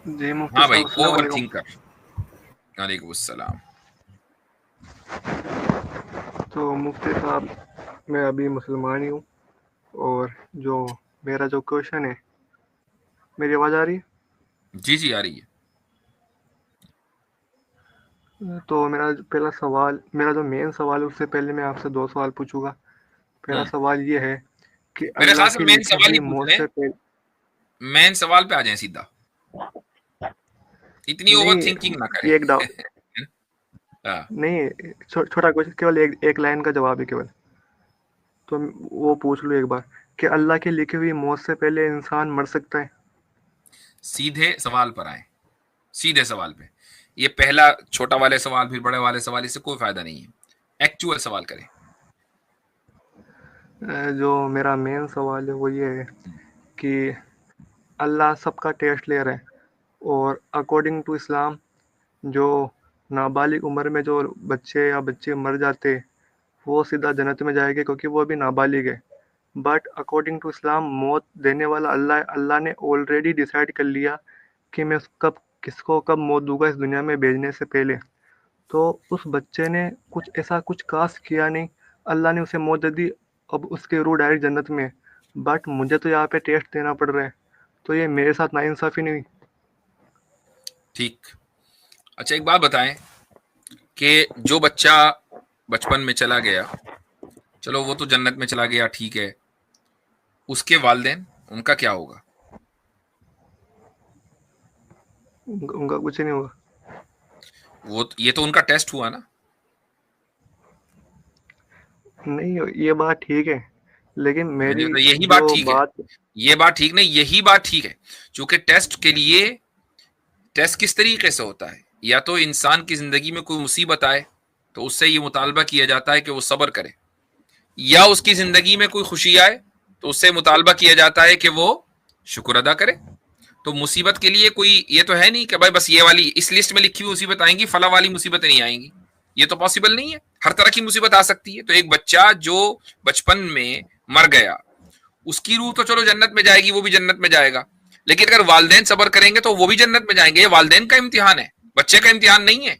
جی مفتی ہاں صاحب بھائی، السلام اوور علیکم. تھنکر. وعلیکم السلام. تو مفتی صاحب میں ابھی مسلمان ہی ہوں، اور جو میرا جو کوشچن ہے، میری آواز آ رہی جی جی آ رہی ہے. ہے؟ تو میرا پہلا سوال، میرا جو مین سوال ہے، اس سے پہلے میں آپ سے 2 سوال پوچھوں گا. پہلا سوال یہ ہے کہ میرے اللہ خیال سے کی مین لکھی سوال ہوئی ہی پوچھ موت لیں، سے پہلے. مین سوال پہ آ جائیں سیدھا، اتنی اوور نہیں، تھنکنگ نہ کریں. یہ ایک ڈاؤٹ ہاں نہیں، چھوٹا کوشچن، کیول ایک لائن کا جواب ہے کیول. تو وہ پوچھ لو ایک بار کہ اللہ کی لکھی ہوئی موت سے پہلے انسان مر سکتا ہے؟ سیدھے سوال پر آئیں، سیدھے سوال پہ. یہ پہلا چھوٹا والے سوال پھر بڑے والے سوال، اس سے کوئی فائدہ نہیں ہے. ایکچوئل سوال کریں. جو میرا مین سوال ہے وہ یہ ہے کہ اللہ سب کا ٹیسٹ لے رہے ہیں، اور اکارڈنگ ٹو اسلام جو نابالغ عمر میں جو بچے مر جاتے، وہ سیدھا جنت میں جائے گے کیونکہ وہ ابھی نابالغ ہے. بٹ اکارڈنگ ٹو اسلام موت دینے والا اللہ ہے. اللہ نے آلریڈی ڈیسائیڈ کر لیا کہ میں کس کو کب موت دوں گا اس دنیا میں بھیجنے سے پہلے. تو اس بچے نے کچھ خاص کیا نہیں، اللہ نے اسے موت دے دی، اب اس کے روح ڈائریکٹ جنت میں. بٹ مجھے تو یہاں پہ ٹیسٹ دینا پڑ رہا ہے، تو یہ میرے ساتھ ناانصافی نہیں ہوئی؟ ٹھیک. اچھا ایک بات بتائیں کہ جو بچہ بچپن میں چلا گیا، چلو وہ تو جنت میں چلا گیا، ٹھیک ہے، اس کے والدین، ان کا کیا ہوگا؟ ان کا کچھ نہیں ہوگا. یہ تو ان کا ٹیسٹ ہوا نا. نہیں، یہ بات ٹھیک ہے، لیکن میری یہی جو بات ٹھیک ہے، بات یہ بات ٹھیک نہیں، یہی بات ٹھیک ہے. چونکہ ٹیسٹ کے لیے، ٹیسٹ کس طریقے سے ہوتا ہے؟ یا تو انسان کی زندگی میں کوئی مصیبت آئے تو اس سے یہ مطالبہ کیا جاتا ہے کہ وہ صبر کرے، یا اس کی زندگی میں کوئی خوشی آئے تو اس سے مطالبہ کیا جاتا ہے کہ وہ شکر ادا کرے. تو مصیبت کے لیے کوئی یہ تو ہے نہیں کہ بھائی بس یہ والی اس لسٹ میں لکھی ہوئی مصیبت آئیں گی، فلاں والی مصیبتیں نہیں آئیں گی. یہ تو پاسبل نہیں ہے، ہر طرح کی مصیبت آ سکتی ہے. تو ایک بچہ جو بچپن میں مر گیا، اس کی روح تو چلو جنت میں جائے گی، وہ بھی جنت میں جائے گا. لیکن اگر والدین صبر کریں گے تو وہ بھی جنت میں جائیں گے. یہ والدین کا امتحان ہے، بچے کا امتحان نہیں ہے.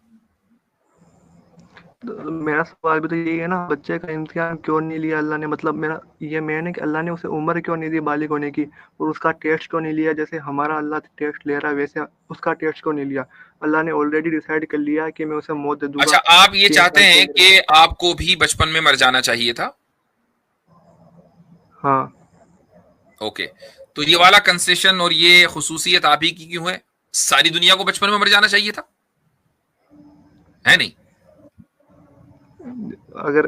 میرا سوال بھی تو یہی ہے نا، بچے کا امتحان کیوں نہیں لیا اللہ نے؟ مطلب میرا یہ مین ہے کہ اللہ نے اسے عمر کیوں نہیں دی بالغ ہونے کی، اور اس کا ٹیسٹ کیوں نہیں لیا؟ جیسے ہمارا اللہ ٹیسٹ لے رہا ہے ویسے اس کا ٹیسٹ کیوں نہیں لیا؟ اللہ نے آلریڈی ڈیسائیڈ کر لیا کہ میں اسے موت دے دوں گا اچھا آپ یہ 3 چاہتے سال کی ہیں عمر میں. کہ آپ کو بھی بچپن میں مر جانا چاہیے تھا؟ ہاں. اوکے. تو یہ والا کنسیشن اور یہ خصوصیت آپ ہی کی کیوں ہے؟ ساری دنیا کو بچپن میں مر جانا چاہیے تھا، ہے نہیں؟ اگر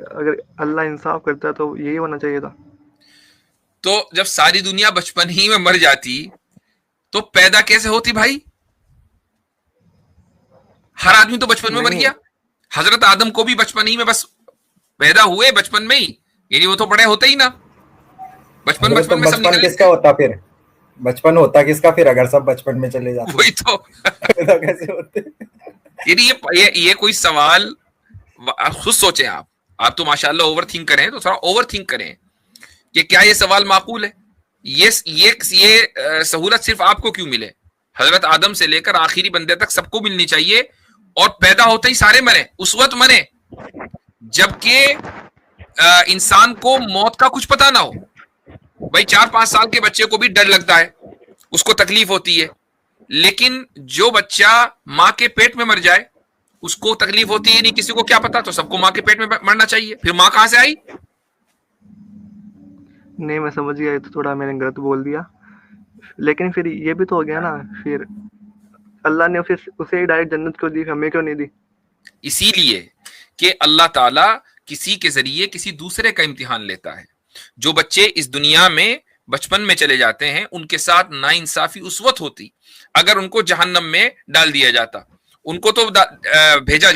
اللہ انصاف کرتا ہے تو یہی ہونا چاہیے تھا. تو جب ساری دنیا بچپن ہی میں مر جاتی تو پیدا کیسے ہوتی بھائی؟ ہر آدمی تو بچپن میں مر نہیں گیا. حضرت آدم کو بھی بچپن ہی میں بس پیدا ہوئے، بچپن میں ہی، یعنی وہ تو بڑے ہوتے ہی نا. بچپن حضرت تو میں سب بچپن نکل کس کا ہوتا پھر؟ بچپن ہوتا کس کا پھر اگر سب بچپن میں چلے جاتے؟ وہی تو پیدا کیسے ہوتے؟ یعنی یہ کوئی سوال خود سوچیں آپ تو ماشاءاللہ اوور تھنک کریں، تو تھوڑا اوور تھنک کریں کہ کیا یہ سوال معقول ہے؟ یہ سہولت صرف آپ کو کیوں ملے؟ حضرت آدم سے لے کر آخری بندے تک سب کو ملنی چاہیے، اور پیدا ہوتے ہی سارے مرے، اس وقت مرے جبکہ انسان کو موت کا کچھ پتا نہ ہو. بھائی 4-5 سال کے بچے کو بھی ڈر لگتا ہے، اس کو تکلیف ہوتی ہے. لیکن جو بچہ ماں کے پیٹ میں مر جائے اس کو تکلیف ہوتی ہے نہیں، کسی کو کیا پتا. تو سب کو ماں کے پیٹ میں مرنا چاہیے. پھر ماں کہاں سے آئی؟ نہیں، میں سمجھ گیا، تو تھوڑا میں نے غلط بول دیا. لیکن پھر یہ بھی تو ہو گیا نا، پھر اللہ نے اسے ہی ڈائریکٹ جنت کیوں دی، ہمیں کیوں نہیں دی؟ اسی لیے کہ اللہ تعالی کسی کے ذریعے کسی دوسرے کا امتحان لیتا ہے. جو بچے اس دنیا میں بچپن میں چلے جاتے ہیں ان کے ساتھ ناانصافی اس وقت ہوتی اگر ان کو جہنم میں ڈال دیا جاتا. ان کو تو بھیجا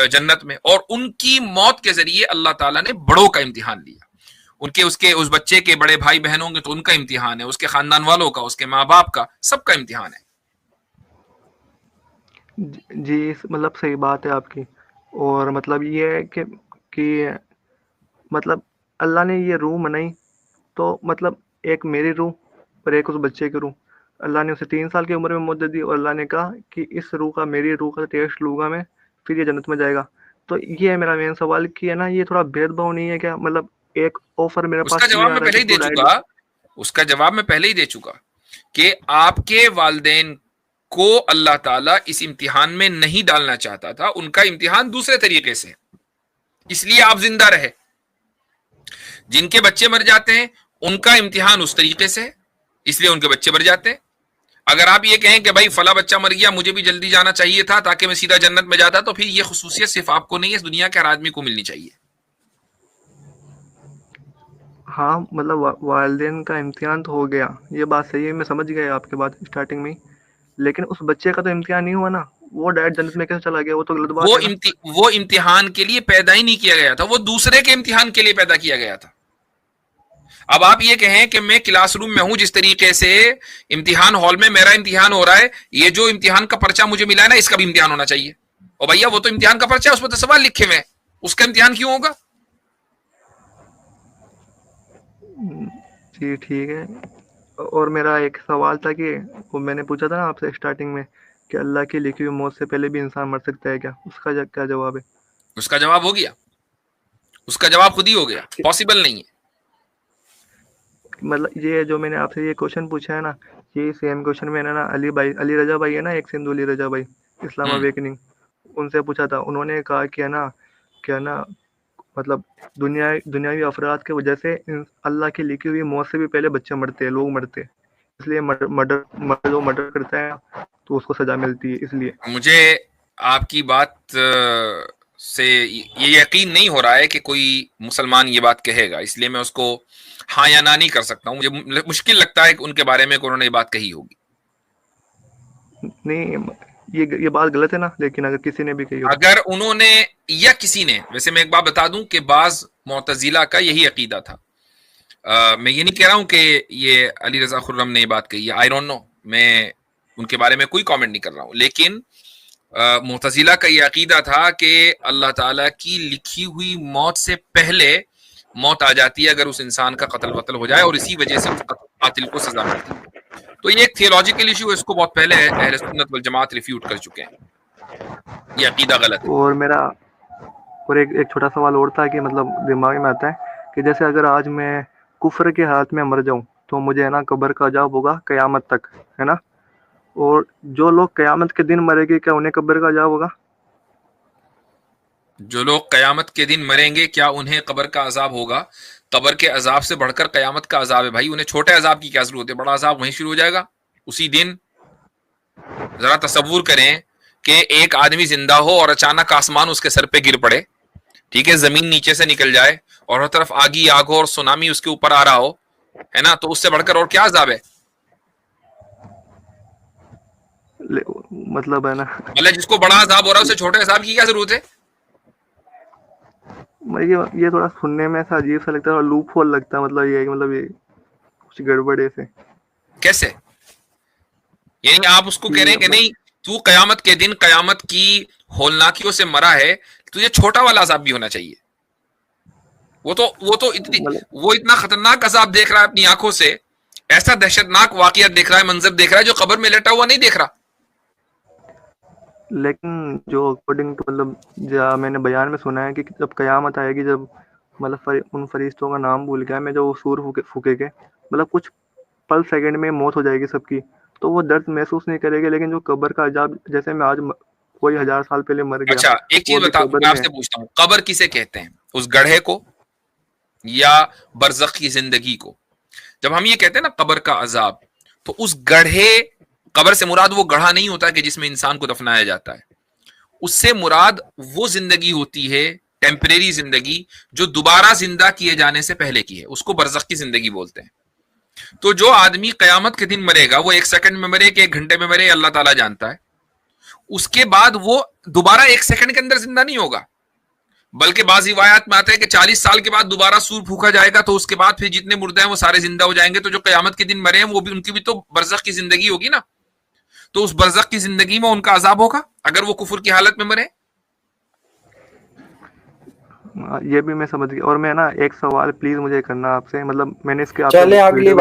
جنت میں، اور ان کی موت کے ذریعے اللہ تعالیٰ نے بڑوں کا امتحان لیا. اس بچے کے بڑے بھائی بہن ہوں گے تو ان کا امتحان ہے، اس کے خاندان والوں کا، اس کے ماں باپ کا، سب کا امتحان ہے. جی مطلب صحیح بات ہے آپ کی. اور مطلب یہ ہے کہ مطلب اللہ نے یہ روح بنائی، تو مطلب ایک میری روح اور ایک اس بچے کی روح. اللہ نے اسے 3 سال کی عمر میں موت دے دی اور اللہ نے کہا کہ اس روح کا، میری روح کا ٹیسٹ لوں گا میں، پھر یہ جنت میں جائے گا. تو یہ ہے میرا مین سوال کہ ہے نا یہ تھوڑا بھید بھاؤ نہیں ہے کیا؟ مطلب ایک آفر میرے اس کا پاس یہ جواب آ میں رہا ہے پہلے کہ ہی دے تو ڈائٹ چکا، اس کا جواب میں پہلے ہی دے چکا کہ آپ کے والدین کو اللہ تعالیٰ اس امتحان میں نہیں ڈالنا چاہتا تھا، ان کا امتحان دوسرے طریقے سے، اس لیے آپ زندہ رہے. جن کے بچے مر جاتے ہیں ان کا امتحان اس طریقے سے، اس لیے ان کے بچے مر جاتے ہیں. اگر آپ یہ کہیں کہ بھائی فلاں بچہ مر گیا، مجھے بھی جلدی جانا چاہیے تھا تاکہ میں سیدھا جنت میں جاتا، تو پھر یہ خصوصیت صرف آپ کو نہیں ہے، اس دنیا کے ہر آدمی کو ملنی چاہیے. ہاں مطلب والدین کا امتحان تو ہو گیا، یہ بات صحیح ہے، میں سمجھ گیا آپ کی بات اسٹارٹنگ میں، لیکن اس بچے کا تو امتحان نہیں ہوا نا، وہ ڈائریکٹ جنت میں کیسے چلا گیا؟ وہ تو غلط بات ہے نا. وہ امتحان کے لیے پیدا ہی نہیں کیا گیا تھا، وہ دوسرے کے امتحان کے لیے پیدا کیا گیا تھا. اب آپ یہ کہیں کہ میں کلاس روم میں ہوں، جس طریقے سے امتحان ہال میں میرا امتحان ہو رہا ہے، یہ جو امتحان کا پرچہ مجھے ملا ہے نا، اس کا بھی امتحان ہونا چاہیے. اور بھیا وہ تو امتحان کا پرچہ ہے، اس میں تو سوال لکھے ہوئے ہیں، اس کا امتحان کیوں ہوگا؟ جی ٹھیک ہے. اور میرا ایک سوال تھا کہ وہ میں نے پوچھا تھا نا آپ سے اسٹارٹنگ میں کہ اللہ کی لکھی ہوئی موت سے پہلے بھی انسان مر سکتا ہے کیا؟ اس کا کیا جواب ہے؟ اس کا جواب ہو گیا، اس کا جواب خود ہی ہو گیا، پاسبل نہیں ہے. مطلب یہ جو میں نے آپ سے یہ کوشچن پوچھا ہے نا، یہ سیم کوشچن میں نے نا علی رضا بھائی ہے نا، ایک سندھ علی رضا بھائی، اسلام اویکننگ، ان سے پوچھا تھا. انہوں نے کہا کہ ہے نا مطلب دنیاوی افراد کی وجہ سے اللہ کی لکھی ہوئی موت سے بھی پہلے بچے مرتے ہیں، لوگ مرتے ہیں، اس لیے مرڈر کرتا ہے تو اس کو سزا ملتی ہے. اس لیے مجھے آپ کی بات سے یہ یقین نہیں ہو رہا ہے کہ کوئی مسلمان یہ بات کہے گا، اس لیے میں اس کو ہاں یا نہ نہیں کر سکتا ہوں. مجھے مشکل لگتا ہے کہ ان کے بارے میں انہوں نے یہ بات کہی ہوگی. نہیں، یہ بات غلط ہے نا، لیکن اگر کسی نے بھی کہی ہو، اگر انہوں نے یا کسی نے، ویسے میں ایک بات بتا دوں کہ بعض معتزلہ کا یہی عقیدہ تھا. میں یہ نہیں کہہ رہا ہوں کہ یہ علی رضا خرم نے یہ بات کہی ہے، آئی ڈونٹ نو، میں ان کے بارے میں کوئی کامنٹ نہیں کر رہا ہوں، لیکن معتزلہ کا یہ عقیدہ تھا کہ اللہ تعالیٰ کی لکھی ہوئی موت سے پہلے موت آ جاتی ہے اگر اس انسان کا قتل وتل ہو جائے، اور اسی وجہ سے اس قاتل کو سزا ملتی ہے. تو یہ ایک تھیولوجیکل ایشو ہے، اس کو بہت پہلے اہل سنت والجماعت ریفیوٹ کر چکے ہیں، یہ عقیدہ غلط ہے. اور میرا ایک چھوٹا سوال اور تھا کہ مطلب دماغ میں آتا ہے کہ جیسے اگر آج میں کفر کے حالت میں مر جاؤں تو مجھے ہے نا قبر کا عذاب ہوگا قیامت تک، ہے نا؟ اور جو لوگ قیامت کے دن مریں گے کیا انہیں قبر کا عذاب ہوگا؟ جو لوگ قیامت کے دن مریں گے کیا انہیں قبر کا عذاب ہوگا؟ قبر کے عذاب سے بڑھ کر قیامت کا عذاب ہے بھائی، انہیں چھوٹے عذاب کی کیا ضرورت ہے؟ بڑا عذاب وہیں شروع ہو جائے گا اسی دن. ذرا تصور کریں کہ ایک آدمی زندہ ہو اور اچانک آسمان اس کے سر پہ گر پڑے، ٹھیک ہے، زمین نیچے سے نکل جائے اور ہر طرف آگی آگ ہو اور سونامی اس کے اوپر آ رہا ہو، ہے نا؟ تو اس سے بڑھ کر اور کیا عذاب ہے؟ مطلب ہے نا، مطلب جس کو بڑا عذاب ہو رہا ہے اسے چھوٹے عذاب کی کیا ضرورت ہے؟ یہ تھوڑا سننے میں ایسا عجیب سا لگتا ہے اور لوپ ہول لگتا ہے، مطلب یہ کچھ گڑبڑ ہے سے. کیسے؟ یعنی آپ اس کو کہہ رہے ہیں کہ نہیں تو قیامت کے دن قیامت کی ہولناکیوں سے مرا ہے، تو یہ چھوٹا والا عذاب بھی ہونا چاہیے. وہ اتنا خطرناک عذاب دیکھ رہا ہے اپنی آنکھوں سے، ایسا دہشتناک واقعہ دیکھ رہا ہے، منظر دیکھ رہا ہے جو قبر میں لیٹا ہوا نہیں دیکھ رہا. لیکن جو اکارڈنگ ٹو مطلب میں نے بیان میں سنا ہے کہ جب قیامت آئے گی، جب مطلب ان فرشتوں کا نام بھول گیا میں، جو سور پھونکے گے، مطلب کچھ پل سیکنڈ میں موت ہو جائے گی سب کی، تو وہ درد محسوس نہیں کرے گے. لیکن جو قبر کا عذاب، جیسے میں آج کوئی 1000 سال پہلے مر گیا. اچھا ایک چیز بتا، میں آپ سے پوچھتا ہوں، قبر کسے کہتے ہیں؟ اس گڑھے کو یا برزخ کی زندگی کو؟ جب ہم یہ کہتے ہیں نا قبر کا عذاب، تو اس گڑھے، قبر سے مراد وہ گڑھا نہیں ہوتا کہ جس میں انسان کو دفنایا جاتا ہے، اس سے مراد وہ زندگی ہوتی ہے، ٹیمپریری زندگی، جو دوبارہ زندہ کیے جانے سے پہلے کی ہے، اس کو برزخ کی زندگی بولتے ہیں. تو جو آدمی قیامت کے دن مرے گا، وہ 1 سیکنڈ میں مرے کہ 1 گھنٹے میں مرے اللہ تعالیٰ جانتا ہے، اس کے بعد وہ دوبارہ 1 سیکنڈ کے اندر زندہ نہیں ہوگا، بلکہ بعض روایات میں آتا ہے کہ 40 سال کے بعد دوبارہ سور پھونکا جائے گا، تو اس کے بعد پھر جتنے مردے ہیں وہ سارے زندہ ہو جائیں گے. تو جو قیامت کے دن مرے ہیں وہ بھی، ان کی بھی تو برزخ کی زندگی ہوگی نا، تو اس برزخ کی زندگی میں ان کا عذاب ہوگا اگر وہ کفر کی حالت میں مرے. یہ بھی میں سمجھ گیا. اور میں نا ایک سوال پلیز مجھے کرنا آپ سے، مطلب میں نے اس کے چلے اگلی بار